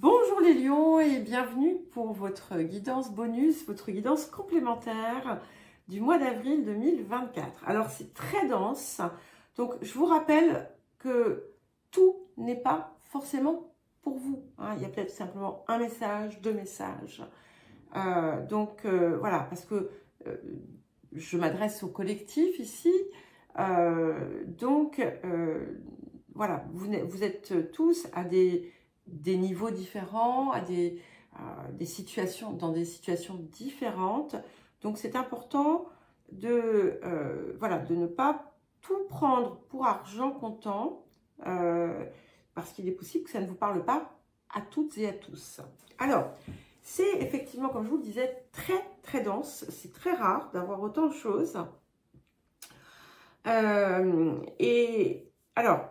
Bonjour les lions et bienvenue pour votre guidance bonus, votre guidance complémentaire du mois d'avril 2024. Alors c'est très dense, donc je vous rappelle que tout n'est pas forcément pour vous. Il y a peut-être simplement un message, deux messages. Voilà, parce que je m'adresse au collectif ici. Voilà, vous êtes tous à des niveaux différents, à des situations, dans des situations différentes. Donc c'est important de, voilà, de ne pas tout prendre pour argent comptant, parce qu'il est possible que ça ne vous parle pas à toutes et à tous. Alors, c'est effectivement, comme je vous le disais, très très dense. C'est très rare d'avoir autant de choses. Et alors,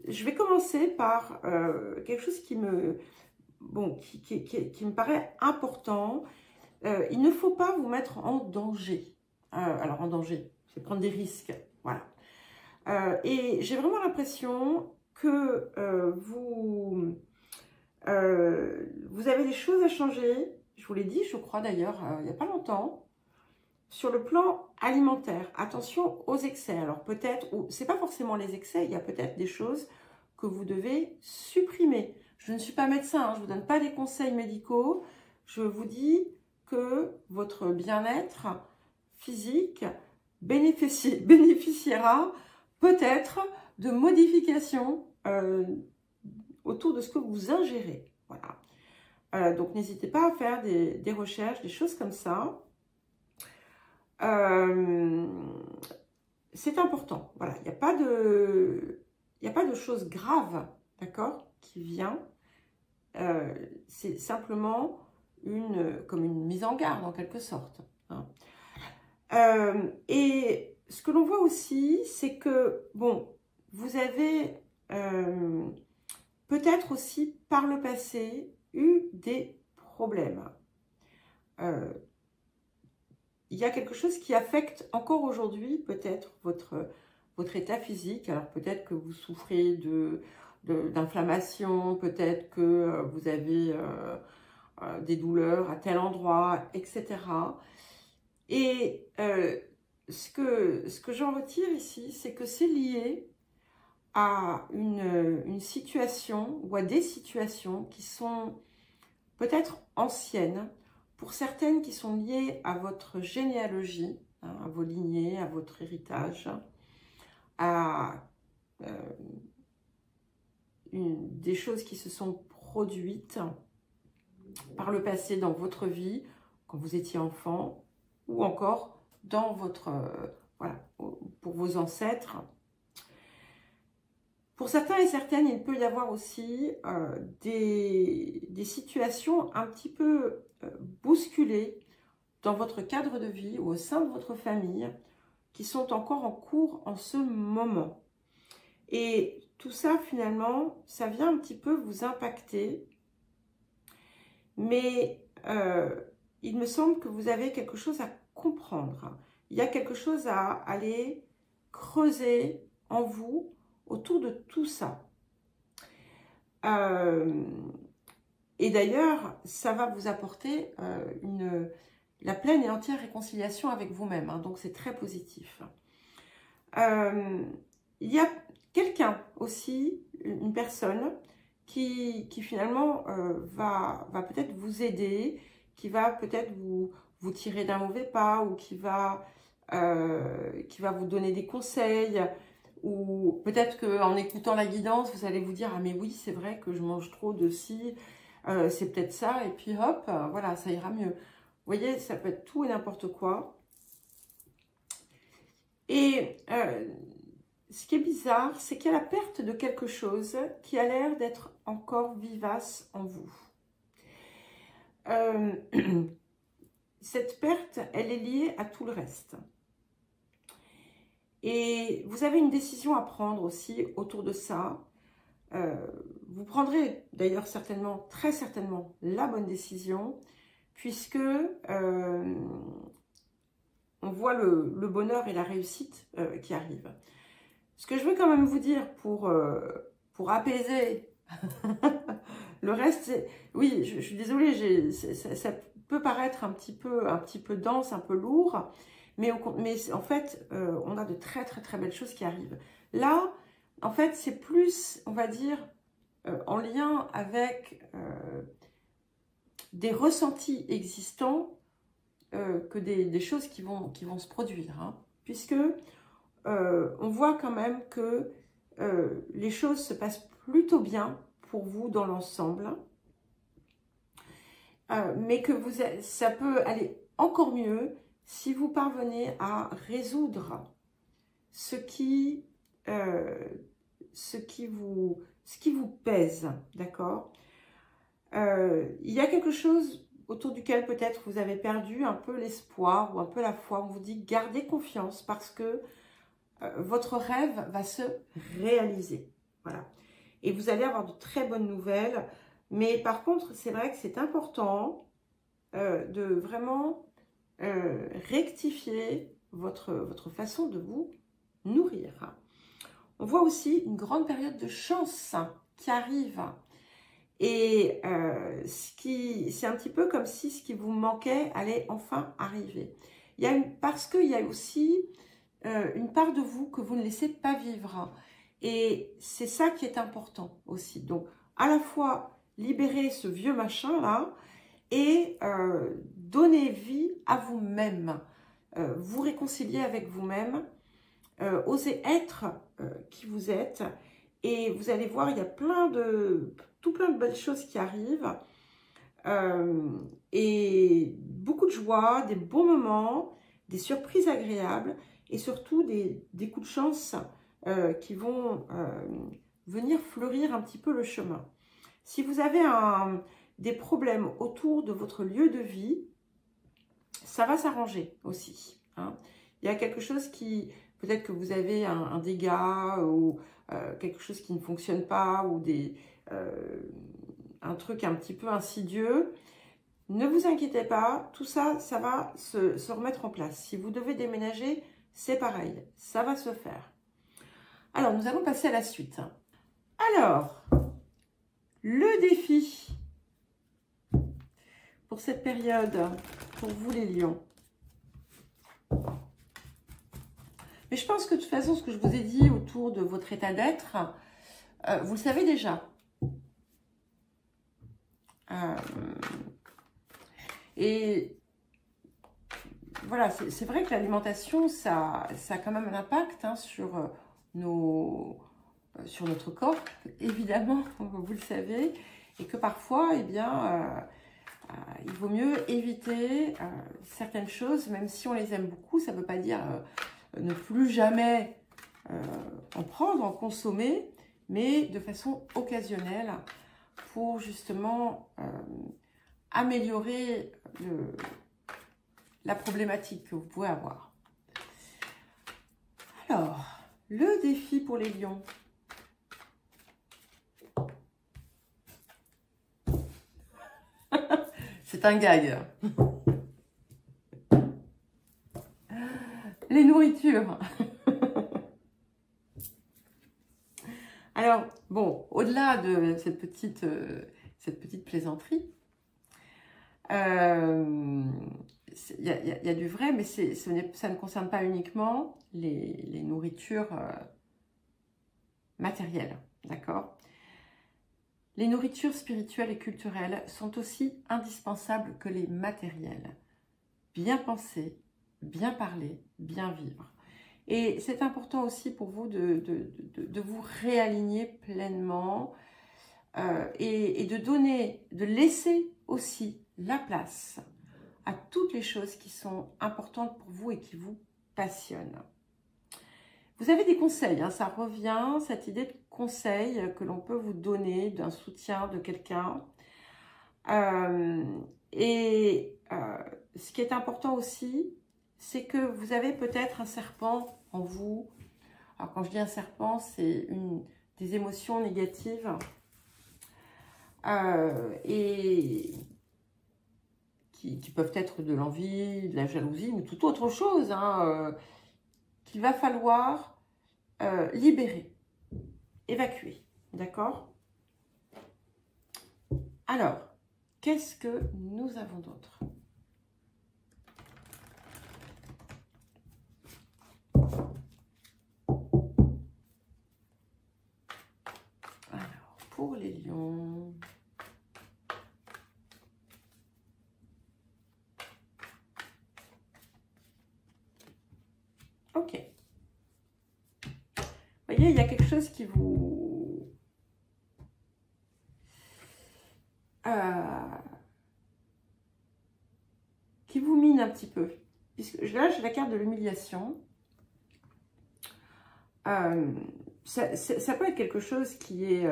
je vais commencer par quelque chose qui me paraît important. Il ne faut pas vous mettre en danger. Alors en danger, c'est prendre des risques. Voilà. Et j'ai vraiment l'impression que vous avez des choses à changer. Je vous l'ai dit, je crois d'ailleurs, il n'y a pas longtemps. Sur le plan alimentaire, attention aux excès. Alors peut-être, ou c'est pas forcément les excès, il y a peut-être des choses que vous devez supprimer. Je ne suis pas médecin, je ne vous donne pas des conseils médicaux. Je vous dis que votre bien-être physique bénéficiera peut-être de modifications autour de ce que vous ingérez. Voilà. Donc n'hésitez pas à faire des recherches, des choses comme ça. C'est important, voilà, il n'y a pas de choses graves, d'accord, qui vient, c'est simplement comme une mise en garde en quelque sorte. Et ce que l'on voit aussi, c'est que, bon, vous avez peut-être aussi par le passé eu des problèmes. Il y a quelque chose qui affecte encore aujourd'hui peut-être votre état physique. Alors peut-être que vous souffrez d'inflammation, peut-être que vous avez des douleurs à tel endroit, etc. Et ce que j'en retire ici, c'est que c'est lié à une situation ou à des situations qui sont peut-être anciennes, pour certaines qui sont liées à votre généalogie, à vos lignées, à votre héritage, à des choses qui se sont produites par le passé dans votre vie, quand vous étiez enfant, ou encore dans votre, voilà, pour vos ancêtres. Pour certains et certaines, il peut y avoir aussi des situations un petit peu bousculées dans votre cadre de vie ou au sein de votre famille qui sont encore en cours en ce moment. Et tout ça, finalement, ça vient un petit peu vous impacter. Mais il me semble que vous avez quelque chose à comprendre. Il y a quelque chose à aller creuser en vous autour de tout ça. Et d'ailleurs, ça va vous apporter la pleine et entière réconciliation avec vous-même. Donc, c'est très positif. Il y a quelqu'un aussi, une personne, qui finalement va peut-être vous aider, qui va peut-être vous tirer d'un mauvais pas ou qui va vous donner des conseils. Ou peut-être qu'en écoutant la guidance, vous allez vous dire « Ah mais oui, c'est vrai que je mange trop de ci, c'est peut-être ça. » Et puis hop, voilà, ça ira mieux. Vous voyez, ça peut être tout et n'importe quoi. Et ce qui est bizarre, c'est qu'il y a la perte de quelque chose qui a l'air d'être encore vivace en vous. Cette perte, elle est liée à tout le reste. Et vous avez une décision à prendre aussi autour de ça. Vous prendrez d'ailleurs certainement, très certainement, la bonne décision, puisque on voit le bonheur et la réussite qui arrivent. Ce que je veux quand même vous dire pour apaiser Le reste, oui, je suis désolée, ça peut paraître un petit peu dense, un peu lourd, mais en fait, on a de très belles choses qui arrivent. Là, en fait, c'est plus, on va dire, en lien avec des ressentis existants que des choses qui vont se produire, hein, puisque on voit quand même que les choses se passent plutôt bien pour vous dans l'ensemble, mais que ça peut aller encore mieux si vous parvenez à résoudre ce qui vous pèse, d'accord? Il y a quelque chose autour duquel peut-être vous avez perdu un peu l'espoir ou un peu la foi. On vous dit gardez confiance parce que votre rêve va se réaliser. Voilà. Et vous allez avoir de très bonnes nouvelles. Mais par contre, c'est vrai que c'est important de vraiment rectifier votre façon de vous nourrir. On voit aussi une grande période de chance qui arrive. Et c'est un petit peu comme si ce qui vous manquait allait enfin arriver. Parce qu'il y a aussi une part de vous que vous ne laissez pas vivre. Et c'est ça qui est important aussi. Donc, à la fois, libérer ce vieux machin-là et donner vie à vous-même. Vous réconcilier avec vous-même. Oser être qui vous êtes. Et vous allez voir, il y a tout plein de belles choses qui arrivent. Et beaucoup de joie, des bons moments, des surprises agréables et surtout des coups de chance qui vont venir fleurir un petit peu le chemin. Si vous avez des problèmes autour de votre lieu de vie, ça va s'arranger aussi, hein. Il y a quelque chose qui, peut-être que vous avez un dégât ou quelque chose qui ne fonctionne pas ou un truc un petit peu insidieux. Ne vous inquiétez pas, tout ça, ça va se remettre en place. Si vous devez déménager, c'est pareil, ça va se faire. Alors, nous allons passer à la suite. Alors, le défi pour cette période, pour vous les lions. Mais je pense que de toute façon, ce que je vous ai dit autour de votre état d'être, vous le savez déjà. Et voilà, c'est vrai que l'alimentation, ça a quand même un impact, hein, sur notre corps, évidemment, vous le savez. Et que parfois, eh bien, il vaut mieux éviter certaines choses, même si on les aime beaucoup. Ça ne veut pas dire ne plus jamais en prendre, en consommer, mais de façon occasionnelle pour justement améliorer la problématique que vous pouvez avoir. Alors, le défi pour les lions. C'est un gag. Les nourritures. Alors, bon, au-delà de cette petite plaisanterie, il y a du vrai, mais ça ne concerne pas uniquement les nourritures matérielles, d'accord? Les nourritures spirituelles et culturelles sont aussi indispensables que les matérielles. Bien penser, bien parler, bien vivre. Et c'est important aussi pour vous de vous réaligner pleinement et de laisser aussi la place à toutes les choses qui sont importantes pour vous et qui vous passionnent. Vous avez des conseils, hein, ça revient, cette idée de conseil que l'on peut vous donner, d'un soutien de quelqu'un. Ce qui est important aussi, c'est que vous avez peut-être un serpent en vous. Alors quand je dis un serpent, c'est des émotions négatives et qui peuvent être de l'envie, de la jalousie ou toute autre chose, hein, qu'il va falloir libérer, évacuer, d'accord? Alors, qu'est-ce que nous avons d'autre? Alors, pour les lions... Ok. Vous voyez, il y a quelque chose qui vous... qui vous mine un petit peu. Puisque là, j'ai la carte de l'humiliation. Ça peut être quelque chose qui est...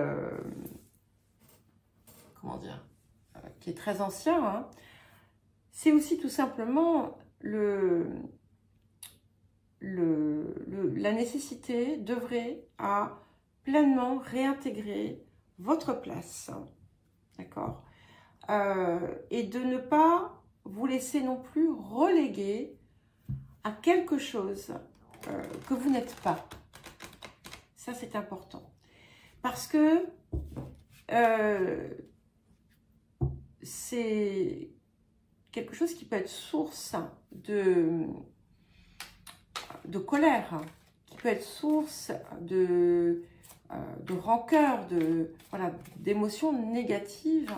comment dire, qui est très ancien. Hein. C'est aussi tout simplement la nécessité d'œuvrer à pleinement réintégrer votre place, d'accord, et de ne pas vous laisser non plus reléguer à quelque chose que vous n'êtes pas. Ça, c'est important. Parce que c'est quelque chose qui peut être source de colère, qui peut être source de rancœur, voilà, d'émotions négatives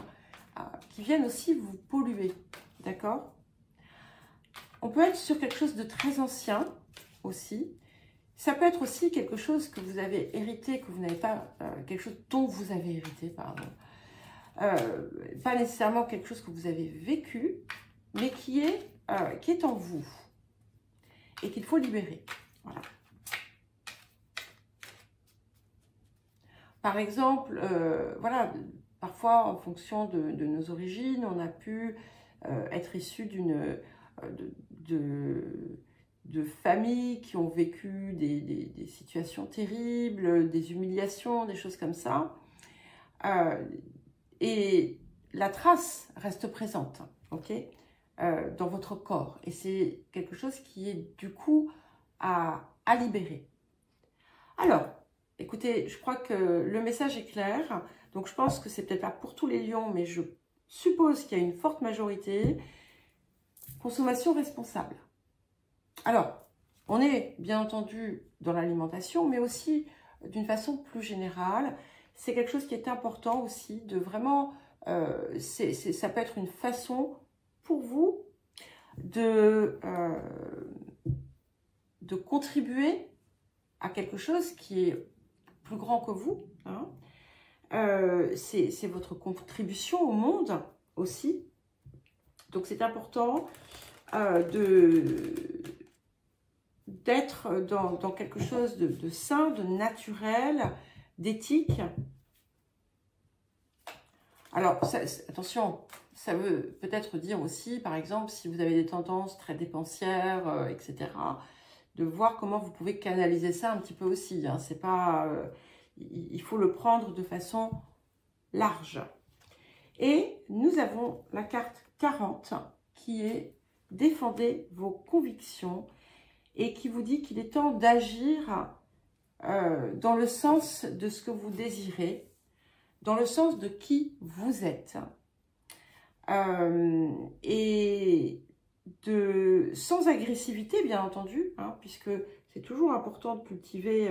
qui viennent aussi vous polluer, d'accord? On peut être sur quelque chose de très ancien aussi. Ça peut être aussi quelque chose que vous avez hérité, que vous n'avez pas, quelque chose dont vous avez hérité, pardon. Pas nécessairement quelque chose que vous avez vécu, mais qui est en vous et qu'il faut libérer. Voilà. Par exemple, voilà, parfois en fonction de nos origines, on a pu être issu de familles qui ont vécu des situations terribles, des humiliations, des choses comme ça. Et la trace reste présente, ok, dans votre corps. Et c'est quelque chose qui est du coup à libérer. Alors, écoutez, je crois que le message est clair. Donc, je pense que c'est peut-être pas pour tous les lions, mais je suppose qu'il y a une forte majorité. Consommation responsable. Alors, on est bien entendu dans l'alimentation, mais aussi d'une façon plus générale. C'est quelque chose qui est important aussi de vraiment... ça peut être une façon pour vous de contribuer à quelque chose qui est plus grand que vous. Hein. C'est votre contribution au monde aussi. Donc, c'est important d'être dans quelque chose de sain, de naturel, d'éthique. Alors, attention, ça veut peut-être dire aussi, par exemple, si vous avez des tendances très dépensières, etc., de voir comment vous pouvez canaliser ça un petit peu aussi. Hein. C'est pas, il faut le prendre de façon large. Et nous avons la carte 40 qui est « Défendez vos convictions » et qui vous dit qu'il est temps d'agir dans le sens de ce que vous désirez, dans le sens de qui vous êtes. Et sans agressivité, bien entendu, hein, puisque c'est toujours important de cultiver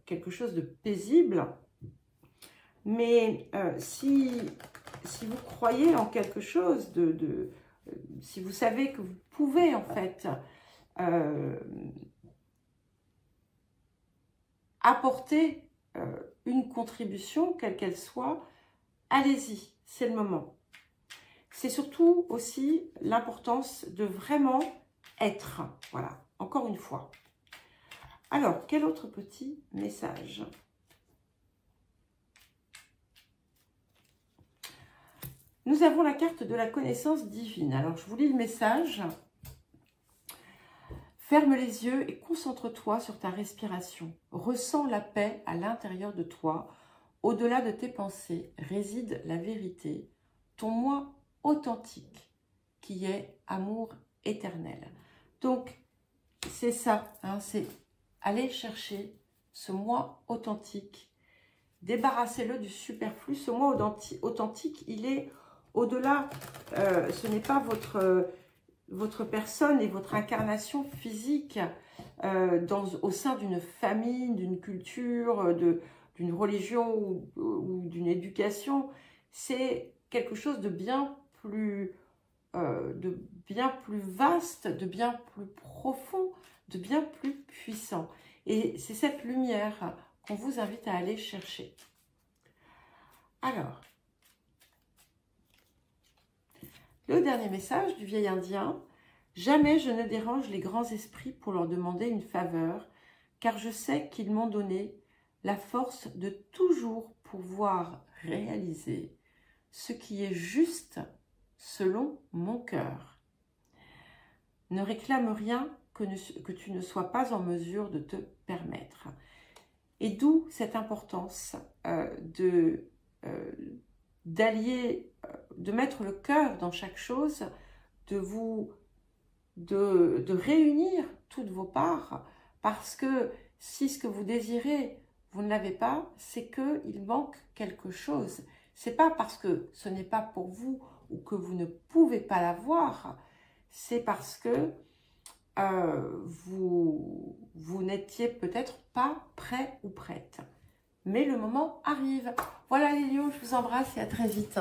quelque chose de paisible. Mais si vous croyez en quelque chose, si vous savez que vous pouvez en fait apporter une contribution, quelle qu'elle soit, allez-y, c'est le moment. C'est surtout aussi l'importance de vraiment être. Voilà, encore une fois. Alors, quel autre petit message ? Nous avons la carte de la connaissance divine. Alors, je vous lis le message. Ferme les yeux et concentre-toi sur ta respiration. Ressens la paix à l'intérieur de toi. Au-delà de tes pensées réside la vérité, ton moi authentique, qui est amour éternel. Donc, c'est ça, hein, c'est aller chercher ce moi authentique débarrassez-le du superflu. Ce moi authentique, il est au-delà. Ce n'est pas votre personne et votre incarnation physique au sein d'une famille, d'une culture, d'une religion ou d'une éducation. C'est quelque chose de bien plus vaste, de bien plus profond, de bien plus puissant. Et c'est cette lumière qu'on vous invite à aller chercher. Alors, le dernier message du vieil indien. Jamais je ne dérange les grands esprits pour leur demander une faveur, car je sais qu'ils m'ont donné la force de toujours pouvoir réaliser ce qui est juste selon mon cœur. Ne réclame rien que tu ne sois pas en mesure de te permettre. Et d'où cette importance d'allier, de mettre le cœur dans chaque chose, de réunir toutes vos parts, parce que si ce que vous désirez, vous ne l'avez pas, c'est qu'il manque quelque chose. C'est pas parce que ce n'est pas pour vous ou que vous ne pouvez pas l'avoir, c'est parce que vous n'étiez peut-être pas prêt ou prête. Mais le moment arrive. Voilà les lions, je vous embrasse et à très vite.